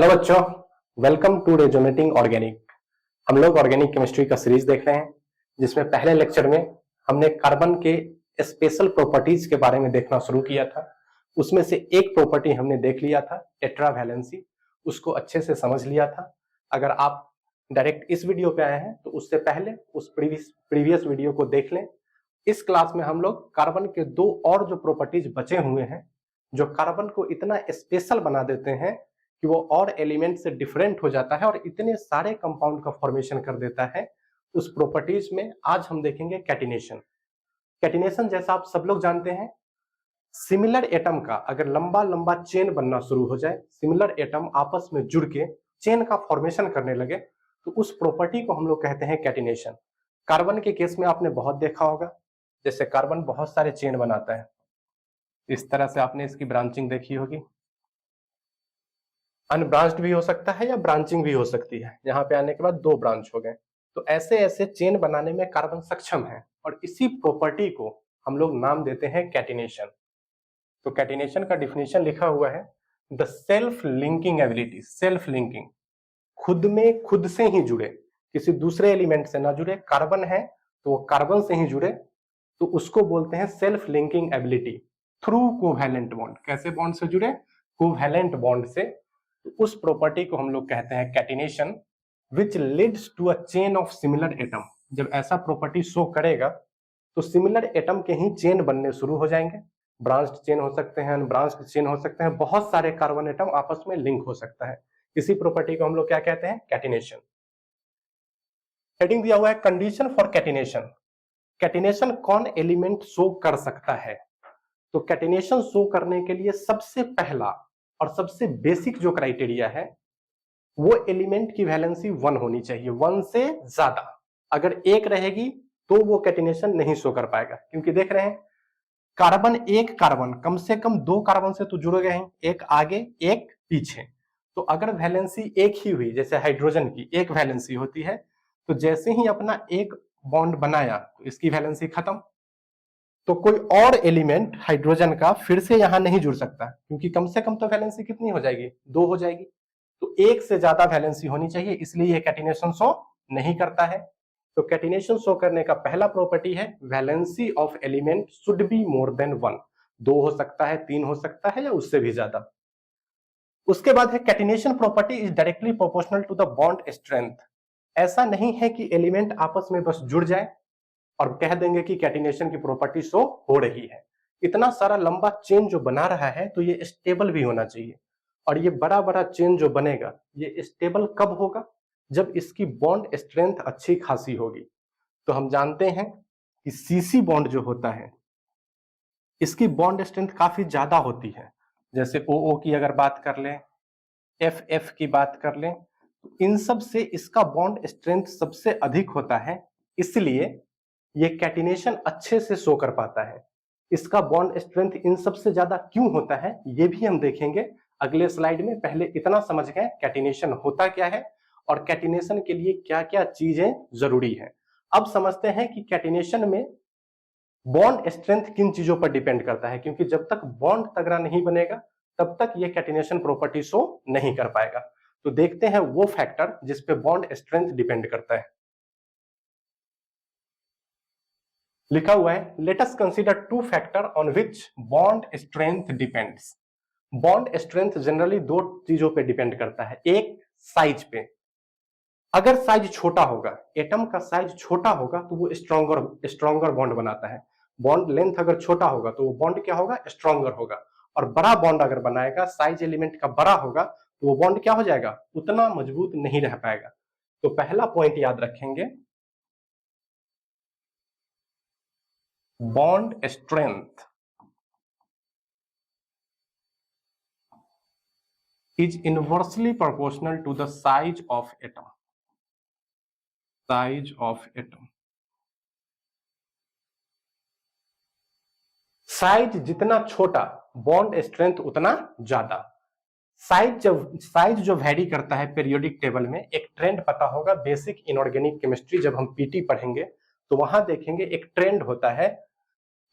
Hello बच्चों, welcome to resonating organic. हम लोग ऑर्गेनिक केमिस्ट्री का सीरीज देख रहे हैं, जिसमें पहले लेक्चर में हमने कार्बन के स्पेशल प्रॉपर्टीज के बारे में देखना शुरू किया था। उसमें से एक प्रॉपर्टी हमने देख लिया था, टेट्रावैलेंसी। उसको अच्छे से समझ लिया था। अगर आप डायरेक्ट इस वीडियो पे आए हैं तो उससे पहले उस प्रीवियस वीडियो को देख लें। इस क्लास में हम लोग कार्बन के दो और जो प्रॉपर्टीज बचे हुए हैं, जो कार्बन को इतना स्पेशल बना देते हैं कि वो और एलिमेंट से डिफरेंट हो जाता है और इतने सारे कंपाउंड का फॉर्मेशन कर देता है, उस प्रॉपर्टीज में आज हम देखेंगे कैटिनेशन। कैटिनेशन जैसा आप सब लोग जानते हैं, सिमिलर एटम का अगर लंबा लंबा चेन बनना शुरू हो जाए, सिमिलर एटम आपस में जुड़ के चेन का फॉर्मेशन करने लगे, तो उस प्रॉपर्टी को हम लोग कहते हैं कैटिनेशन। कार्बन के केस में आपने बहुत देखा होगा, जैसे कार्बन बहुत सारे चेन बनाता है। इस तरह से आपने इसकी ब्रांचिंग देखी होगी। अनब्रांच्ड भी हो सकता है या ब्रांचिंग भी हो सकती है। यहाँ पे आने के बाद दो ब्रांच हो गए। तो ऐसे ऐसे चेन बनाने में कार्बन सक्षम है और इसी प्रॉपर्टी को हम लोग नाम देते हैं कैटिनेशन। तो कैटिनेशन का डिफिनेशन लिखा हुआ है, the self linking ability. Self linking, खुद में खुद से ही जुड़े, किसी दूसरे एलिमेंट से ना जुड़े। कार्बन है तो वो कार्बन से ही जुड़े, तो उसको बोलते हैं self linking ability through covalent bond. कैसे बॉन्ड से जुड़े? कोवैलेंट बॉन्ड से। तो उस प्रॉपर्टी को हम लोग कहते हैं catenation, which leads to a chain of similar atom. जब ऐसा प्रॉपर्टी शो करेगा तो सिमिलर एटम के ही चेन बनने शुरू हो जाएंगे। ब्रांच्ड चेन हो सकते हैं, अनब्रांच्ड चेन हो सकते हैं, बहुत सारे कार्बन एटम आपस में लिंक हो सकता है। इसी प्रॉपर्टी को हम लोग क्या कहते हैं? कैटिनेशन। हेडिंग दिया हुआ है कंडीशन फॉर कैटिनेशन। कैटिनेशन कौन एलिमेंट शो कर सकता है? तो कैटिनेशन शो करने के लिए सबसे पहला और सबसे बेसिक जो क्राइटेरिया है, वो एलिमेंट की वैलेंसी 1 होनी चाहिए, 1 से ज्यादा। अगर एक रहेगी तो वो कैटिनेशन नहीं शो कर पाएगा, क्योंकि देख रहे हैं एक कार्बन कम से कम 2 कार्बन से तो जुड़ गए हैं, एक आगे एक पीछे। तो अगर वैलेंसी एक ही हुई, जैसे हाइड्रोजन की एक वैलेंसी होती है, तो जैसे ही अपना एक बॉन्ड बनाया तो इसकी वैलेंसी खत्म। तो कोई और एलिमेंट हाइड्रोजन का फिर से यहां नहीं जुड़ सकता, क्योंकि कम से कम तो वैलेंसी कितनी हो जाएगी? 2 हो जाएगी। तो एक से ज्यादा वैलेंसी होनी चाहिए, इसलिए यह कैटिनेशन शो नहीं करता है। तो कैटिनेशन शो करने का पहला प्रॉपर्टी है, valency of element should be more than 1। 2 हो सकता है, 3 हो सकता है, या उससे भी ज्यादा। उसके बाद है catenation property is directly proportional to the bond strength. ऐसा नहीं है कि एलिमेंट आपस में बस जुड़ जाए और कह देंगे कि कैटिनेशन की प्रॉपर्टी शो हो रही है। इतना सारा लंबा चेन जो बना रहा है, तो ये स्टेबल भी होना चाहिए। और ये बड़ा बड़ा चेन जो बनेगा, ये स्टेबल कब होगा? जब इसकी बॉन्ड स्ट्रेंथ अच्छी खासी होगी। तो हम जानते हैं कि सीसी बॉन्ड जो होता है, इसकी बॉन्ड स्ट्रेंथ काफी ज्यादा होती है। जैसे OO की अगर बात कर लें, FF की बात कर लें, तो इन सब से इसका बॉन्ड स्ट्रेंथ सबसे अधिक होता है। इसलिए ये कैटिनेशन अच्छे से शो कर पाता है। इसका बॉन्ड स्ट्रेंथ इन सबसे ज्यादा क्यों होता है, ये भी हम देखेंगे अगले स्लाइड में। पहले इतना समझ गए कैटिनेशन होता क्या है और कैटिनेशन के लिए क्या क्या चीजें जरूरी है। अब समझते हैं कि कैटिनेशन में बॉन्ड स्ट्रेंथ किन चीजों पर डिपेंड करता है, क्योंकि जब तक बॉन्ड तगड़ा नहीं बनेगा तब तक ये कैटिनेशन प्रॉपर्टी शो नहीं कर पाएगा। तो देखते हैं वो फैक्टर जिस पे बॉन्ड स्ट्रेंथ डिपेंड करता है। लिखा हुआ है, let us consider 2 factor on which bond strength depends. Bond strength generally 2 चीजों पे डिपेंड करता है। एक, साइज पे। अगर साइज छोटा होगा, एटम का साइज छोटा होगा, तो वो स्ट्रॉन्गर बॉन्ड बनाता है। बॉन्ड लेंथ अगर छोटा होगा तो वो बॉन्ड क्या होगा? स्ट्रॉन्गर होगा। और बड़ा बॉन्ड अगर बनाएगा, साइज एलिमेंट का बड़ा होगा, तो वो बॉन्ड क्या हो जाएगा? उतना मजबूत नहीं रह पाएगा। तो पहला पॉइंट याद रखेंगे, bond strength is inversely proportional to the size of atom. Size of atom. Size जितना छोटा, बॉन्ड स्ट्रेंथ उतना ज्यादा। साइज जो वैरी करता है पीरियोडिक टेबल में, एक ट्रेंड पता होगा, बेसिक इनऑर्गेनिक केमिस्ट्री जब हम पीटी पढ़ेंगे तो वहां देखेंगे एक ट्रेंड होता है।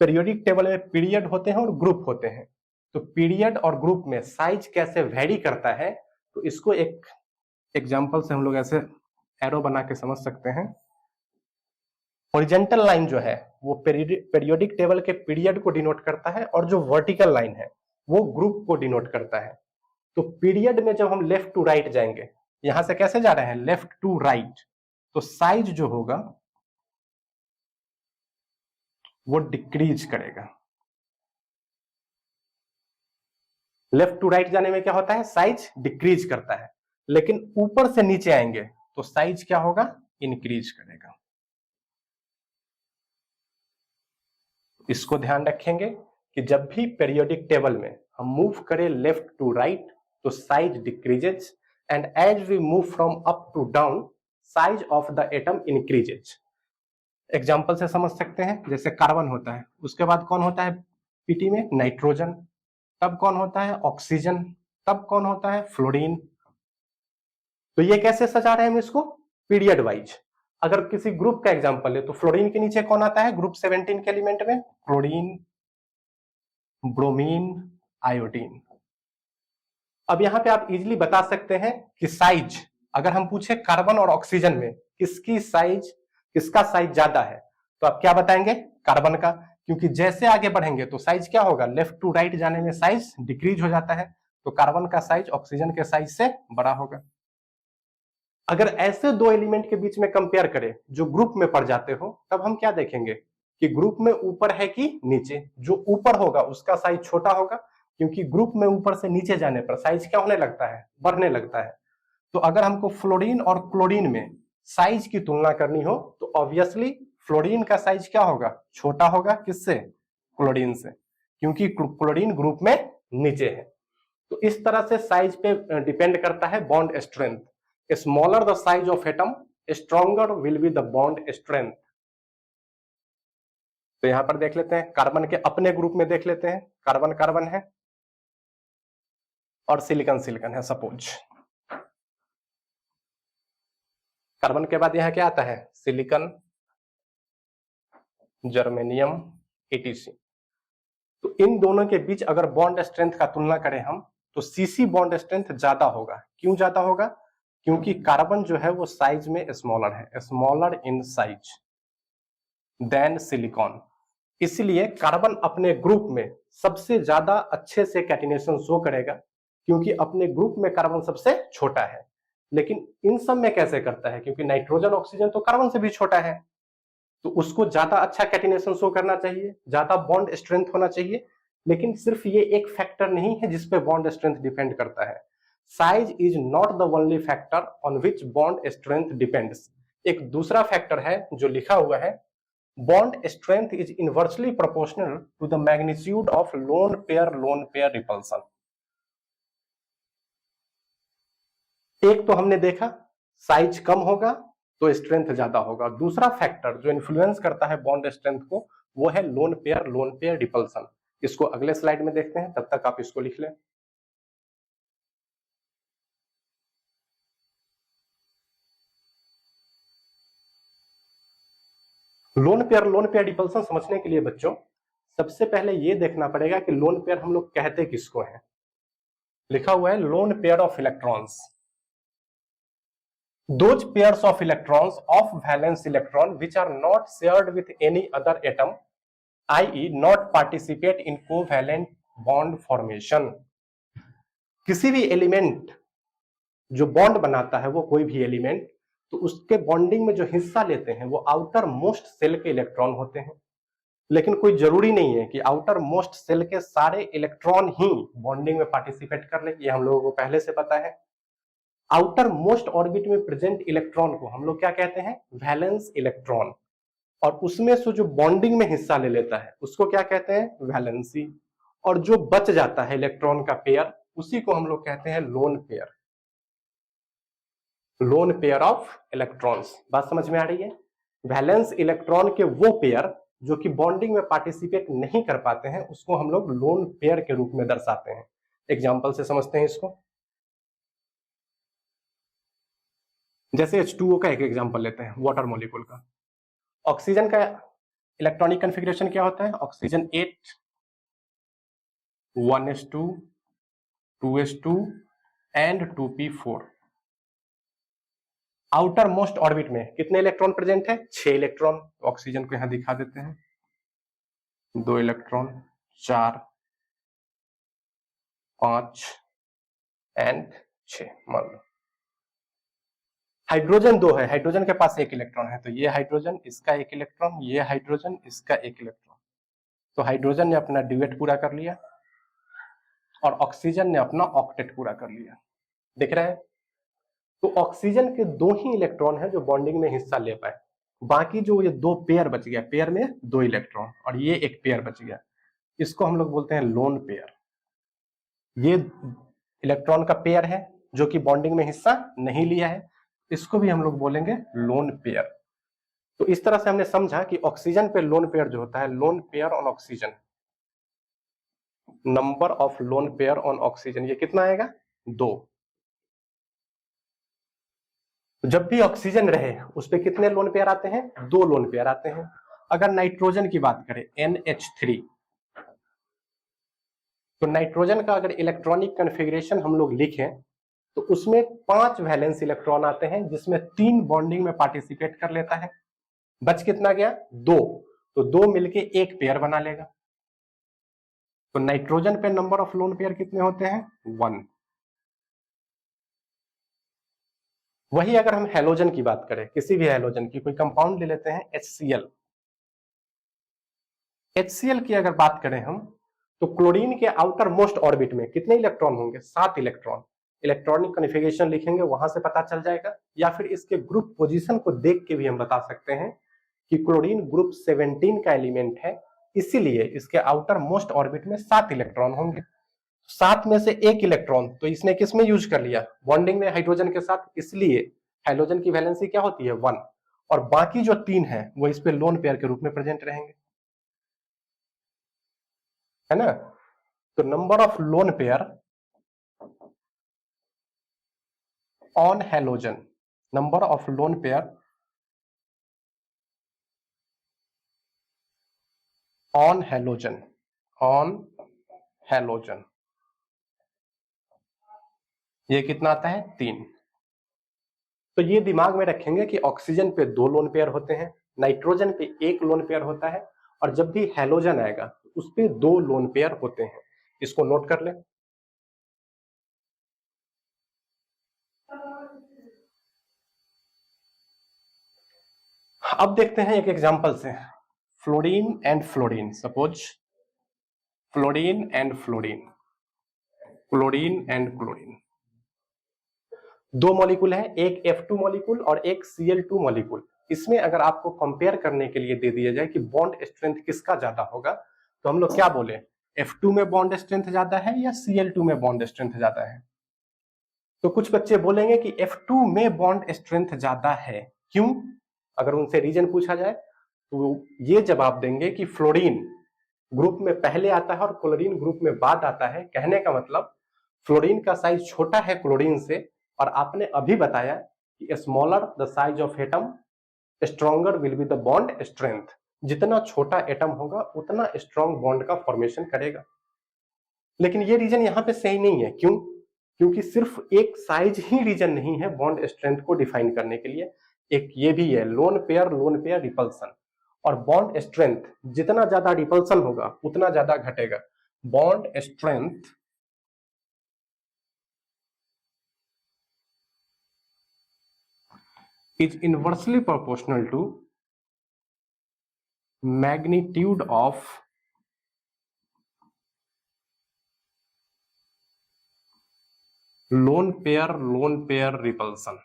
पीरियोडिक टेबल में पीरियड होते हैं और ग्रुप होते हैं। तो पीरियड और ग्रुप में साइज कैसे वैरी करता है, तो इसको एक एग्जाम्पल से हम लोग ऐसे एरो बना के समझ सकते हैं। हॉरिजॉन्टल लाइन जो है वो पीरियोडिक टेबल के पीरियड को डिनोट करता है, और जो वर्टिकल लाइन है वो ग्रुप को डिनोट करता है। तो पीरियड में जब हम लेफ्ट टू राइट जाएंगे, यहां से कैसे जा रहे हैं, लेफ्ट टू राइट, तो साइज जो होगा वो डिक्रीज करेगा। लेफ्ट टू राइट जाने में क्या होता है, साइज डिक्रीज करता है, लेकिन ऊपर से नीचे आएंगे तो साइज क्या होगा, इंक्रीज करेगा। इसको ध्यान रखेंगे कि जब भी पीरियोडिक टेबल में हम मूव करें लेफ्ट टू राइट तो size decreases, and as we move from up to down size of the atom increases. Example से समझ सकते हैं, जैसे कार्बन होता है, उसके बाद कौन होता है पीटी में, नाइट्रोजन, तब कौन होता है ऑक्सीजन, तब कौन होता है फ्लोरीन। तो ये कैसे सजा रहे हैं हम इसको, पीरियड वाइज। अगर किसी ग्रुप का एग्जांपल ले तो फ्लोरीन के नीचे कौन आता है ग्रुप 17 के एलिमेंट में, क्लोरीन, ब्रोमीन, आयोडीन। अब यहां पे आप इजीली बता सकते हैं कि साइज, अगर हम पूछे कार्बन और ऑक्सीजन में किसका साइज ज्यादा है, तो आप क्या बताएंगे, कार्बन का, क्योंकि जैसे आगे बढ़ेंगे तो साइज क्या होगा, लेफ्ट टू राइट जाने में साइज डिक्रीज हो जाता है, तो कार्बन का साइज ऑक्सीजन के साइज से बड़ा होगा। अगर ऐसे दो एलिमेंट के बीच में कंपेयर करें जो ग्रुप में पड़ जाते हो, तब हम क्या देखेंगे कि ग्रुप में ऊपर है कि नीचे, जो ऊपर होगा उसका साइज छोटा होगा, क्योंकि ग्रुप में ऊपर से नीचे जाने पर साइज क्या होने लगता है, बढ़ने लगता है। तो अगर हमको फ्लोरीन और क्लोरीन में साइज की तुलना करनी हो तो ऑब्वियसली फ्लोरीन का साइज क्या होगा, छोटा होगा, किससे, क्लोरीन से, क्योंकि क्लोरीन ग्रुप में नीचे है। तो इस तरह से साइज पे डिपेंड करता है bond strength. Smaller the size of atom, stronger will be the bond strength. तो यहां पर देख लेते हैं, कार्बन के अपने ग्रुप में देख लेते हैं, कार्बन कार्बन है और सिलिकॉन सिलिकॉन है सपोज। कार्बन के बाद यहां क्या आता है, सिलिकॉन, जर्मेनियम, एटीसी। तो इन दोनों के बीच अगर बॉन्ड स्ट्रेंथ का तुलना करें हम, तो सीसी बॉन्ड स्ट्रेंथ ज्यादा होगा। क्यों ज्यादा होगा, क्योंकि कार्बन जो है वो साइज में स्मॉलर है, smaller in size than silicon. इसलिए कार्बन अपने ग्रुप में सबसे ज्यादा अच्छे से कैटिनेशन शो करेगा, क्योंकि अपने ग्रुप में कार्बन सबसे छोटा है। लेकिन इन सब में कैसे करता है, क्योंकि नाइट्रोजन ऑक्सीजन तो कार्बन से भी छोटा है, तो उसको ज्यादा अच्छा कैटिनेशन शो करना चाहिए, ज्यादा बॉन्ड स्ट्रेंथ होना चाहिए। लेकिन सिर्फ ये एक फैक्टर नहीं है जिसपे बॉन्ड स्ट्रेंथ डिपेंड करता है। Size is not the only factor on which bond strength depends. एक दूसरा फैक्टर है जो लिखा हुआ है, bond strength is inversely proportional to the magnitude of lone pair repulsion. एक तो हमने देखा साइज कम होगा तो स्ट्रेंथ ज्यादा होगा, दूसरा फैक्टर जो इन्फ्लुएंस करता है बॉन्ड स्ट्रेंथ को वो है लोन पेयर रिपल्सन। इसको अगले स्लाइड में देखते हैं, तब तक आप इसको लिख लें। लोन पेयर रिपल्सन समझने के लिए बच्चों सबसे पहले ये देखना पड़ेगा कि लोन पेयर हम लोग कहते किसको हैं। लिखा हुआ है lone pair of electrons, those pairs of electrons of valence electron which are not shared with any other atom, i.e. not participate in covalent bond formation। किसी भी एलिमेंट जो बॉन्ड बनाता है, वो कोई भी एलिमेंट, तो उसके बॉन्डिंग में जो हिस्सा लेते हैं वो आउटर मोस्ट सेल के इलेक्ट्रॉन होते हैं। लेकिन कोई जरूरी नहीं है कि आउटर मोस्ट सेल के सारे इलेक्ट्रॉन ही बॉन्डिंग में पार्टिसिपेट कर ले, ये हम लोगों को पहले से पता है। आउटर मोस्ट ऑर्बिट में प्रेजेंट इलेक्ट्रॉन को हम लोग क्या कहते हैं, वैलेंस इलेक्ट्रॉन, और उसमें से जो बॉन्डिंग में हिस्सा ले लेता है उसको क्या कहते हैं, वैलेंसी, और जो बच जाता है इलेक्ट्रॉन का पेयर उसी को हम लोग कहते हैं लोन पेयर ऑफ इलेक्ट्रॉन्स। बात समझ में आ रही है। वैलेंस इलेक्ट्रॉन के वो पेयर जो कि बॉन्डिंग में पार्टिसिपेट नहीं कर पाते हैं उसको हम लोग लोन पेयर के रूप में दर्शाते हैं। एग्जाम्पल से समझते हैं इसको, जैसे H2O का एक एग्जांपल लेते हैं, वाटर मॉलिक्यूल का। ऑक्सीजन का इलेक्ट्रॉनिक कॉन्फ़िगरेशन क्या होता है, oxygen 8 1s2 2s2 and 2p4। Outer most orbit में कितने इलेक्ट्रॉन प्रेजेंट है? 6 इलेक्ट्रॉन। ऑक्सीजन को यहां दिखा देते हैं, 2 इलेक्ट्रॉन, 4, 5 एंड 6 मान लो। हाइड्रोजन 2 है, हाइड्रोजन के पास 1 इलेक्ट्रॉन है, तो ये हाइड्रोजन, इसका 1 इलेक्ट्रॉन, ये हाइड्रोजन, इसका 1 इलेक्ट्रॉन। तो हाइड्रोजन ने अपना ड्यूएट पूरा कर लिया और ऑक्सीजन ने अपना ऑक्टेट पूरा कर लिया। दिख रहा है? तो ऑक्सीजन के 2 ही इलेक्ट्रॉन है जो बॉन्डिंग में हिस्सा ले पाए, बाकी जो ये 2 पेयर बच गया, पेयर में 2 इलेक्ट्रॉन और ये 1 पेयर बच गया, इसको हम लोग बोलते हैं लोन पेयर। ये इलेक्ट्रॉन का पेयर है जो कि बॉन्डिंग में हिस्सा नहीं लिया है, इसको भी हम लोग बोलेंगे लोन पेयर। तो इस तरह से हमने समझा कि ऑक्सीजन पे लोन पेयर जो होता है, lone pair on oxygen, number of lone pair on oxygen, ये कितना आएगा? 2। जब भी ऑक्सीजन रहे उस पे कितने लोन पेयर आते हैं? 2 लोन पेयर आते हैं। अगर नाइट्रोजन की बात करें, NH3, तो नाइट्रोजन का अगर इलेक्ट्रॉनिक कॉन्फ़िगरेशन हम लोग लिखें तो उसमें 5 वैलेंस इलेक्ट्रॉन आते हैं, जिसमें 3 बॉन्डिंग में पार्टिसिपेट कर लेता है। बच कितना गया? 2। तो 2 मिलके 1 पेयर बना लेगा। तो नाइट्रोजन पे नंबर ऑफ लोन पेयर कितने होते हैं? 1। वही अगर हम हैलोजन की बात करें, किसी भी हैलोजन की, कोई कंपाउंड ले लेते हैं HCl। HCl की अगर बात करें हम, तो क्लोरीन के आउटर मोस्ट ऑर्बिट में कितने इलेक्ट्रॉन होंगे? 7 इलेक्ट्रॉन। इलेक्ट्रॉनिक कॉन्फ़िगरेशन लिखेंगे, वहां से पता चल जाएगा, या फिर इसके ग्रुप पोजीशन को देख के भी हम बता सकते हैं कि क्लोरीन ग्रुप 17 का एलिमेंट है, इसीलिए इसके आउटर मोस्ट ऑर्बिट में 7 इलेक्ट्रॉन होंगे। 7 में से 1 इलेक्ट्रॉन तो इसने किस में यूज कर लिया? बॉन्डिंग में हाइड्रोजन के साथ, इसलिए हाइड्रोजन की वैलेंसी क्या होती है? 1। और बाकी जो 3 है वो इस पे लोन पेयर के रूप में प्रेजेंट रहेंगे, है ना? तो number of lone pair on halogen, number of lone pair on halogen, on halogen, ये कितना आता है? 3। तो ये दिमाग में रखेंगे कि ऑक्सीजन पे 2 लोन पेयर होते हैं, नाइट्रोजन पे 1 लोन पेयर होता है, और जब भी हैलोजन आएगा उस पे 2 लोन पेयर होते हैं। इसको नोट कर ले। अब देखते हैं एक एग्जांपल से, fluorine and fluorine. Suppose fluorine and fluorine, chlorine and chlorine, 2 molecule है, एक F2 मॉलिक्यूल और एक Cl2 मॉलिक्यूल। इसमें अगर आपको कंपेयर करने के लिए दे दिया जाए कि बॉन्ड स्ट्रेंथ किसका ज्यादा होगा, तो हम लोग क्या बोले? F2 में बॉन्ड स्ट्रेंथ ज्यादा है या Cl2 में बॉन्ड स्ट्रेंथ ज्यादा है? तो कुछ बच्चे बोलेंगे कि F2 में बॉन्ड स्ट्रेंथ ज्यादा है। क्यों? अगर उनसे रीजन पूछा जाए तो ये जवाब देंगे कि फ्लोरीन ग्रुप में पहले आता है और क्लोरीन ग्रुप में बाद आता है। कहने का मतलब फ्लोरीन का साइज छोटा है क्लोरीन से, और आपने अभी बताया कि smaller the size of atom stronger will be the bond strength. जितना छोटा एटम होगा उतना स्ट्रॉन्ग बॉन्ड का फॉर्मेशन करेगा। लेकिन ये रीजन यहाँ पे सही नहीं है। क्यों? क्योंकि सिर्फ एक साइज ही रीजन नहीं है बॉन्ड स्ट्रेंथ को डिफाइन करने के लिए, एक ये भी है लोन पेयर रिपल्सन। और बॉन्ड स्ट्रेंथ, जितना ज्यादा रिपल्सन होगा उतना ज्यादा घटेगा। Bond strength is inversely proportional to magnitude of lone pair repulsion,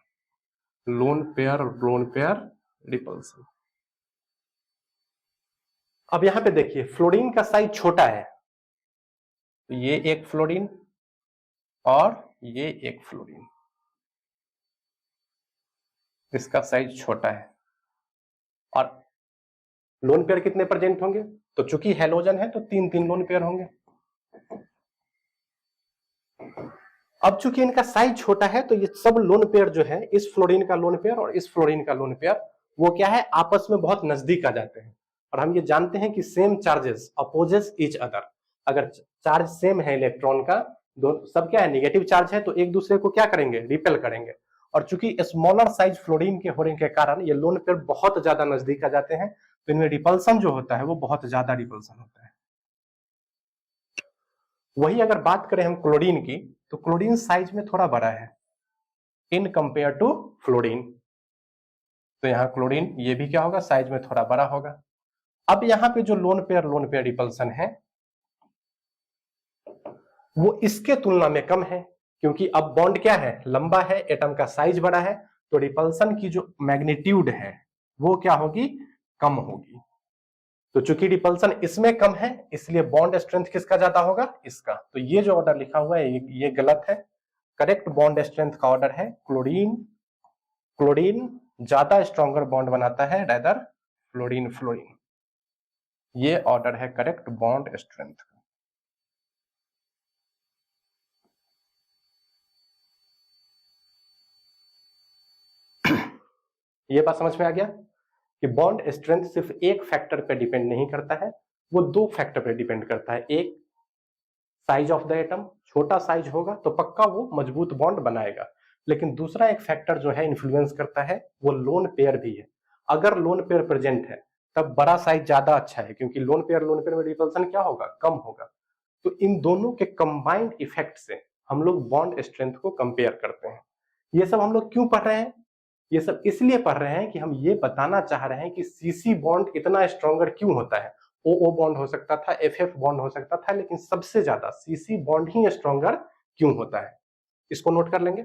lone pair repulsion। अब यहां पे देखिए फ्लोरीन का साइज छोटा है, तो ये एक फ्लोरीन और ये एक फ्लोरीन, इसका साइज छोटा है। और लोन पेयर कितने प्रेजेंट होंगे? तो चूंकि हैलोजन है तो 3 लोन पेयर होंगे। अब चूंकि इनका साइज छोटा है तो ये सब लोन पेयर जो है, इस फ्लोरीन का लोन पेयर और इस फ्लोरीन का लोन पेयर, वो क्या है, आपस में बहुत नजदीक आ जाते हैं। और हम ये जानते हैं कि same charges opposes each other. अगर चार्ज सेम है इलेक्ट्रॉन का दो सब क्या है, नेगेटिव चार्ज है, तो एक दूसरे को क्या करेंगे, रिपेल करेंगे। और चूंकि स्मॉलर साइज फ्लोरीन के होने के कारण ये लोन पेयर बहुत ज्यादा नजदीक आ जाते हैं, तो इनमें रिपल्सन जो होता है वो बहुत ज्यादा रिपल्सन होता है। वही अगर बात करें हम क्लोरीन की, तो क्लोरीन साइज में थोड़ा बड़ा है इन कंपेयर टू फ्लोरीन, तो यहाँ क्लोरीन ये भी क्या होगा, साइज में थोड़ा बड़ा होगा। अब यहाँ पे जो लोन पेयर रिपल्सन है वो इसके तुलना में कम है, क्योंकि अब बॉन्ड क्या है, लंबा है, एटम का साइज बड़ा है, तो रिपल्सन की जो मैग्नीट्यूड है वो क्या होगी, कम होगी। तो चूंकि रिपल्सन इसमें कम है, इसलिए बॉन्ड स्ट्रेंथ किसका ज्यादा होगा, इसका। तो ये जो ऑर्डर लिखा हुआ है ये गलत है। करेक्ट बॉन्ड स्ट्रेंथ का ऑर्डर है क्लोरीन, क्लोरीन ज्यादा स्ट्रॉन्गर बॉन्ड बनाता है रेदर फ्लोरीन, फ्लोरीन। ये ऑर्डर है करेक्ट बॉन्ड स्ट्रेंथ का। ये बात समझ में आ गया कि बॉन्ड स्ट्रेंथ सिर्फ एक फैक्टर पे डिपेंड नहीं करता है, वो दो फैक्टर पे डिपेंड करता है। एक साइज ऑफ द एटम, छोटा साइज होगा तो पक्का वो मजबूत बॉन्ड बनाएगा, लेकिन दूसरा एक फैक्टर जो है इन्फ्लुएंस करता है वो लोन पेयर भी है। अगर लोन पेयर प्रेजेंट है तब बड़ा साइज ज्यादा अच्छा है, क्योंकि लोन पेयर में रिपल्सन क्या होगा, कम होगा। तो इन दोनों के कंबाइंड इफेक्ट से हम लोग बॉन्ड स्ट्रेंथ को कंपेयर करते हैं। ये सब हम लोग क्यों पढ़ रहे हैं, ये सब इसलिए पढ़ रहे हैं कि हम ये बताना चाह रहे हैं कि सीसी बॉन्ड इतना स्ट्रॉन्गर क्यों होता है। ओ बॉन्ड हो सकता था, एफ बॉन्ड हो सकता था, लेकिन सबसे ज्यादा सीसी बॉन्ड ही स्ट्रॉन्गर क्यों होता है, इसको नोट कर लेंगे।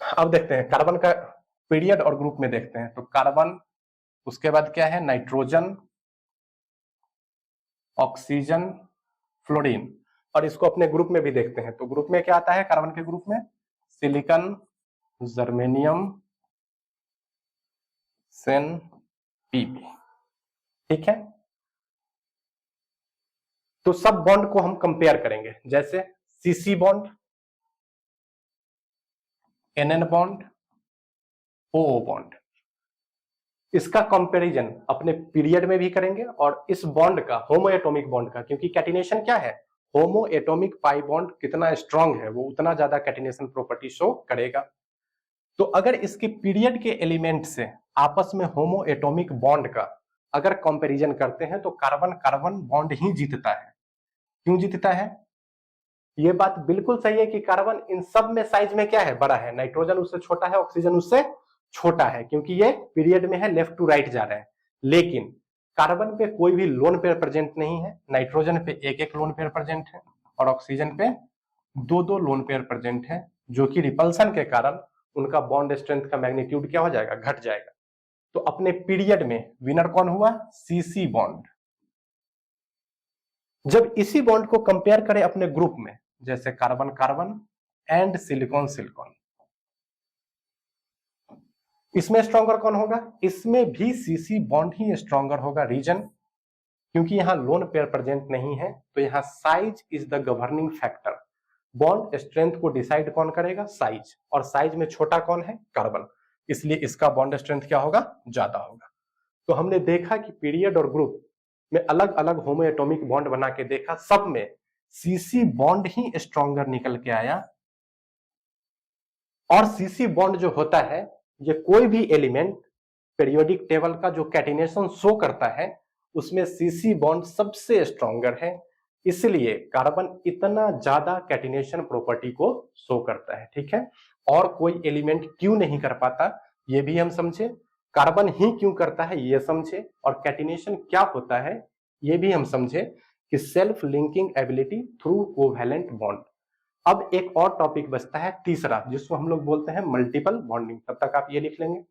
अब देखते हैं कार्बन का पीरियड और ग्रुप में देखते हैं। तो कार्बन, उसके बाद क्या है, नाइट्रोजन, ऑक्सीजन, फ्लोरीन, और इसको अपने ग्रुप में भी देखते हैं। तो ग्रुप में क्या आता है कार्बन के ग्रुप में, सिलिकॉन, जर्मेनियम, सेन, पीपी। ठीक है, तो सब बॉन्ड को हम कंपेयर करेंगे, जैसे CC bond, NN bond, O bond. इसका कंपैरिजन अपने पीरियड में भी करेंगे और इस बॉन्ड का, होमो एटॉमिक बॉन्ड का, क्योंकि कैटिनेशन क्या है, होमो एटॉमिक पाई बॉन्ड कितना स्ट्रांग है वो उतना ज्यादा कैटिनेशन प्रॉपर्टी शो करेगा। तो अगर इसके पीरियड के एलिमेंट से आपस में होमो एटॉमिक बॉन्ड का अगर कंपैरिजन करते हैं तो कार्बन कार्बन बॉन्ड ही जीतता है। क्यों जीतता है, ये बात बिल्कुल सही है कि कार्बन इन सब में साइज में क्या है, बड़ा है। नाइट्रोजन उससे छोटा है, ऑक्सीजन उससे छोटा है, क्योंकि ये पीरियड में है, लेफ्ट टू राइट जा रहे हैं। लेकिन कार्बन पे कोई भी लोन पेयर प्रेजेंट नहीं है, नाइट्रोजन पे एक एक लोन पेयर प्रेजेंट है और ऑक्सीजन पे दो दो लोन पेयर प्रेजेंट है, जो कि रिपल्सन के कारण उनका बॉन्ड स्ट्रेंथ का मैग्नीट्यूड क्या हो जाएगा, घट जाएगा। तो अपने पीरियड में विनर कौन हुआ, सीसी बॉन्ड। जब इसी बॉन्ड को कंपेयर करें अपने ग्रुप में, जैसे carbon carbon and silicon silicon, इसमें स्ट्रॉन्गर कौन होगा, इसमें भी सीसी बॉन्ड ही स्ट्रॉन्गर होगा। रीजन, क्योंकि यहां लोन पेयर प्रेजेंट नहीं है, तो यहां size is the governing factor. Bond strength को डिसाइड कौन करेगा, साइज, और साइज में छोटा कौन है, कार्बन, इसलिए इसका बॉन्ड स्ट्रेंथ क्या होगा, ज्यादा होगा। तो हमने देखा कि पीरियड और ग्रुप में अलग अलग होमो एटॉमिक बॉन्ड बना के देखा, सब में सीसी बॉन्ड ही स्ट्रॉन्गर निकल के आया। और सीसी बॉन्ड जो होता है, ये कोई भी एलिमेंट पीरियोडिक टेबल का जो कैटिनेशन शो करता है उसमें सीसी बॉन्ड सबसे स्ट्रॉन्गर है, इसलिए कार्बन इतना ज्यादा कैटिनेशन प्रॉपर्टी को शो करता है। ठीक है, और कोई एलिमेंट क्यों नहीं कर पाता ये भी हम समझे, कार्बन ही क्यों करता है ये समझे, और कैटिनेशन क्या होता है ये भी हम समझे कि self linking ability through covalent bond. अब एक और टॉपिक बचता है तीसरा, जिसको हम लोग बोलते हैं मल्टीपल बॉन्डिंग। तब तक आप ये लिख लेंगे।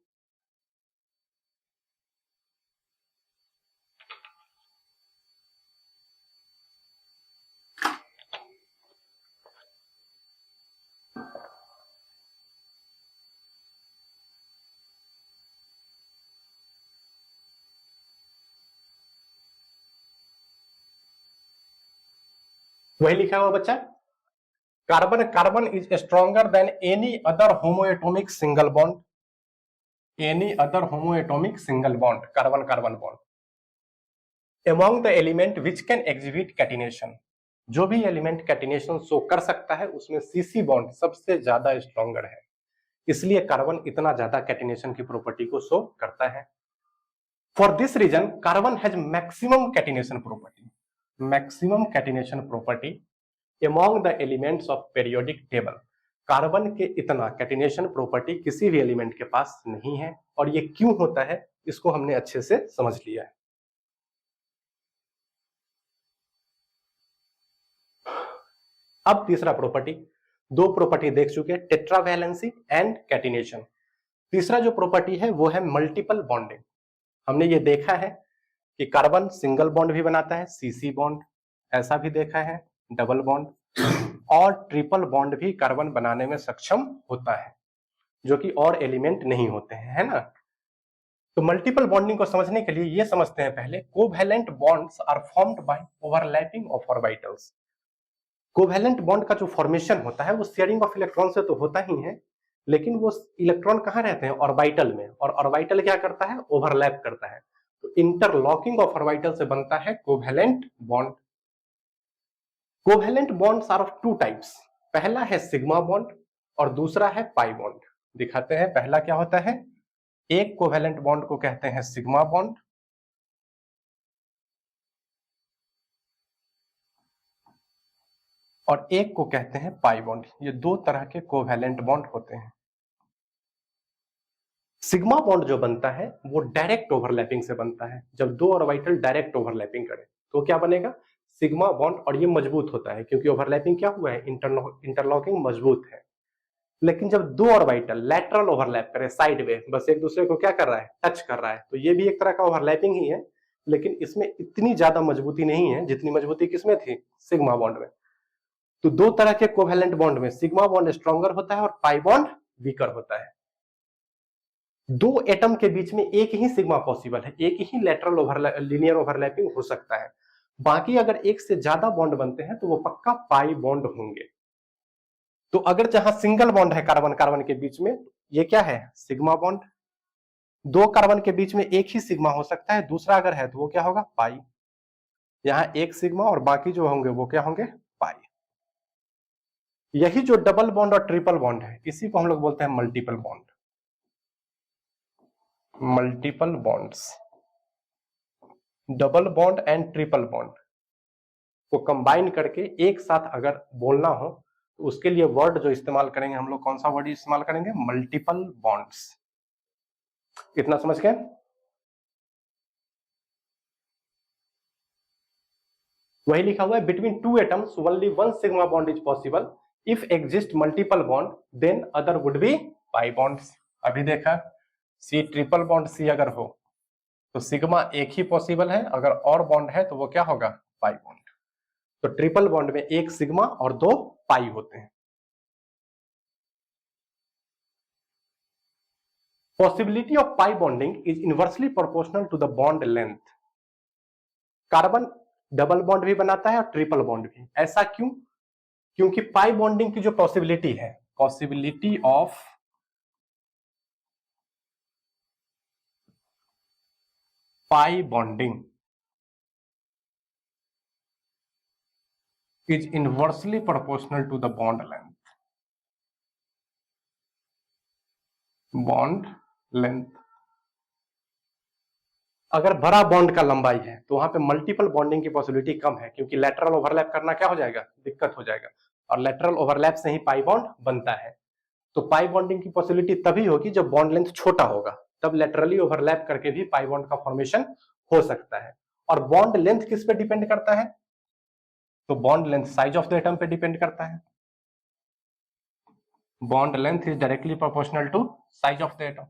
वही लिखा हुआ बच्चा, carbon carbon is stronger than any other homoatomic single bond. Any other homoatomic single bond, carbon carbon bond among the element which can exhibit catenation, जो भी एलिमेंट कैटिनेशन शो कर सकता है उसमें सीसी बॉन्ड सबसे ज्यादा स्ट्रॉन्गर है, इसलिए कार्बन इतना ज्यादा कैटिनेशन की प्रॉपर्टी को शो करता है। For this reason carbon has maximum catenation property, maximum catenation property among the elements of periodic table, carbon के इतना कैटिनेशन प्रॉपर्टी किसी भी एलिमेंट के पास नहीं है। और ये क्यों होता है इसको हमने अच्छे से समझ लिया है। अब तीसरा प्रॉपर्टी, दो प्रॉपर्टी देख चुके हैं, टेट्रावैलेंसी एंड कैटिनेशन। तीसरा जो प्रॉपर्टी है वो है मल्टीपल बॉन्डिंग। हमने ये देखा है कि कार्बन सिंगल बॉन्ड भी बनाता है, सीसी बॉन्ड, ऐसा भी देखा है डबल बॉन्ड, और ट्रिपल बॉन्ड भी कार्बन बनाने में सक्षम होता है, जो कि और एलिमेंट नहीं होते हैं, है ना। तो मल्टीपल बॉन्डिंग को समझने के लिए ये समझते हैं पहले, covalent bonds are formed by overlapping of orbitals. Covalent bond का जो फॉर्मेशन होता है वो शेयरिंग ऑफ इलेक्ट्रॉन से तो होता ही है, लेकिन वो इलेक्ट्रॉन कहाँ रहते हैं, ऑर्बिटल में, और ऑर्बिटल क्या करता है, ओवरलैप करता है। तो इंटरलॉकिंग ऑफ ऑर्बिटल से बनता है covalent bond. Covalent bonds are of two types, पहला है सिग्मा बॉन्ड और दूसरा है पाई बॉन्ड। दिखाते हैं पहला क्या होता है, एक कोवैलेंट बॉन्ड को कहते हैं सिग्मा बॉन्ड, और एक को कहते हैं पाई बॉन्ड। ये दो तरह के कोवैलेंट बॉन्ड होते हैं। सिग्मा बॉन्ड जो बनता है वो डायरेक्ट ओवरलैपिंग से बनता है। जब दो ऑर्बिटल डायरेक्ट ओवरलैपिंग करें तो क्या बनेगा, सिग्मा बॉन्ड, और ये मजबूत होता है क्योंकि ओवरलैपिंग क्या हुआ है, इंटरलॉकिंग मजबूत है। लेकिन जब दो ऑर्बिटल लैटरल ओवरलैप करे, साइड में, बस एक दूसरे को क्या कर रहा है, टच कर रहा है, तो ये भी एक तरह का ओवरलैपिंग ही है, लेकिन इसमें इतनी ज्यादा मजबूती नहीं है जितनी मजबूती किसमें थी, सिग्मा बॉन्ड में। तो दो तरह के कोवैलेंट बॉन्ड में सिग्मा बॉन्ड स्ट्रॉन्गर होता है और पाई बॉन्ड वीकर होता है। दो एटम के बीच में एक ही सिग्मा पॉसिबल है, एक ही लेटरल लीनियर ओवरलैपिंग हो सकता है। बाकी अगर एक से ज्यादा बॉन्ड बनते हैं तो वो पक्का पाई बॉन्ड होंगे। तो अगर जहां सिंगल बॉन्ड है कार्बन कार्बन के बीच में, ये क्या है, सिग्मा बॉन्ड। दो कार्बन के बीच में एक ही सिग्मा हो सकता है, दूसरा अगर है तो वो क्या होगा, पाई। यहां एक सिग्मा और बाकी जो होंगे वो क्या होंगे, पाई। यही जो डबल बॉन्ड और ट्रिपल बॉन्ड है इसी को हम लोग बोलते हैं multiple bond. Multiple bonds, double bond and triple bond को कंबाइन करके एक साथ अगर बोलना हो तो उसके लिए वर्ड जो इस्तेमाल करेंगे हम लोग, कौन सा वर्ड इस्तेमाल करेंगे, मल्टीपल बॉन्ड्स। इतना समझ गए। वही लिखा हुआ है, between two atoms only one sigma bond is possible, if exist multiple bond then other would be pi bonds. अभी देखा, सी ट्रिपल बॉन्ड सी अगर हो तो सिग्मा एक ही पॉसिबल है, अगर और बॉन्ड है तो वो क्या होगा, पाई बॉन्ड। तो ट्रिपल बॉन्ड में एक सिग्मा और दो पाई होते हैं। Possibility of pi bonding is inversely proportional to the bond length. Carbon double bond भी बनाता है और ट्रिपल बॉन्ड भी। ऐसा क्यों, क्योंकि पाई बॉन्डिंग की जो पॉसिबिलिटी है, possibility of pi bonding is inversely proportional to the bond length. Bond length, अगर बड़ा बॉन्ड का लंबाई है तो वहां पे मल्टीपल बॉन्डिंग की पॉसिबिलिटी कम है, क्योंकि लेटरल ओवरलैप करना क्या हो जाएगा, दिक्कत हो जाएगा, और लेटरल ओवरलैप से ही पाई बॉन्ड बनता है। तो पाई बॉन्डिंग की पॉसिबिलिटी तभी होगी जब बॉन्ड लेंथ छोटा होगा, तब लेटरली ओवरलैप करके भी पाई बॉन्ड का फॉर्मेशन हो सकता है। और बॉन्ड लेंथ किस पे डिपेंड करता है, तो bond length size of the atom पे डिपेंड करता है। Bond length is directly proportional to size of the atom,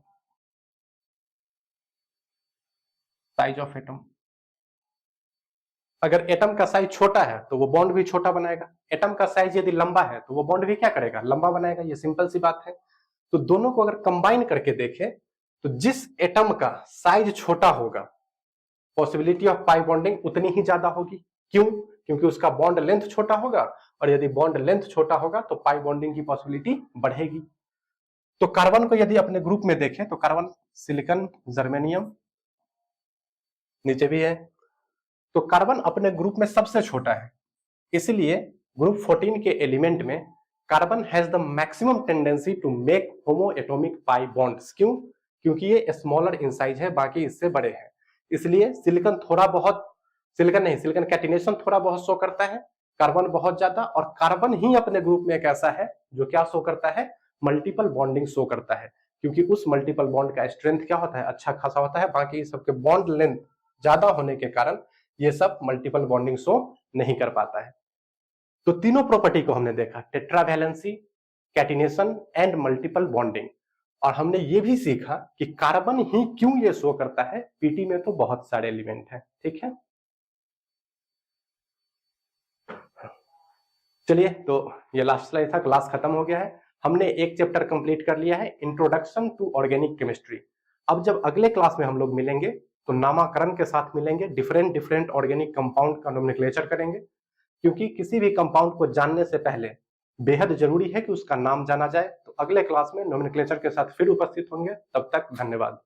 size of atom. अगर एटम का साइज छोटा है तो वो बॉन्ड भी छोटा बनाएगा, एटम का साइज यदि लंबा है तो वो बॉन्ड भी क्या करेगा, लंबा बनाएगा। ये सिंपल सी बात है। तो दोनों को अगर कंबाइन करके देखें तो जिस एटम का साइज छोटा होगा पॉसिबिलिटी ऑफ पाई बॉन्डिंग उतनी ही ज्यादा होगी। क्यों, क्योंकि उसका बॉन्ड लेंथ छोटा होगा, और यदि बॉन्ड लेंथ छोटा होगा तो पाई बॉन्डिंग की पॉसिबिलिटी बढ़ेगी। तो कार्बन को यदि अपने ग्रुप में देखें तो कार्बन, सिलिकॉन, जर्मेनियम, नीचे भी है, तो कार्बन अपने ग्रुप में सबसे छोटा है। इसलिए ग्रुप 14 के एलिमेंट में carbon has the maximum tendency to make homo atomic pi bonds. क्यों? क्योंकि ये स्मॉलर इन साइज है, बाकी इससे बड़े हैं। इसलिए सिलिकॉन थोड़ा बहुत, सिलिकॉन कैटिनेशन थोड़ा बहुत शो करता है, कार्बन बहुत ज्यादा, और कार्बन ही अपने ग्रुप में एक ऐसा है जो क्या शो करता है, मल्टीपल बॉन्डिंग शो करता है। क्योंकि उस मल्टीपल बॉन्ड का स्ट्रेंथ क्या होता है, अच्छा खासा होता है, बाकी सबके बॉन्ड लेंथ ज्यादा होने के कारण ये सब मल्टीपल बॉन्डिंग शो नहीं कर पाता है। तो तीनों प्रॉपर्टी को हमने देखा, tetravalency, catenation and multiple bonding. और हमने ये भी सीखा कि कार्बन ही क्यों ये शो करता है, पीटी में तो बहुत सारे एलिमेंट हैं। ठीक है, चलिए, तो ये लास्ट स्लाइड था, क्लास खत्म हो गया है। हमने एक चैप्टर कंप्लीट कर लिया है, इंट्रोडक्शन टू ऑर्गेनिक केमिस्ट्री। अब जब अगले क्लास में हम लोग मिलेंगे तो नामकरण के साथ मिलेंगे, डिफरेंट डिफरेंट ऑर्गेनिक कंपाउंड का नोमेनक्लेचर करेंगे। क्योंकि किसी भी कंपाउंड को जानने से पहले बेहद जरूरी है कि उसका नाम जाना जाए। तो अगले क्लास में नोमेनक्लेचर के साथ फिर उपस्थित होंगे, तब तक धन्यवाद।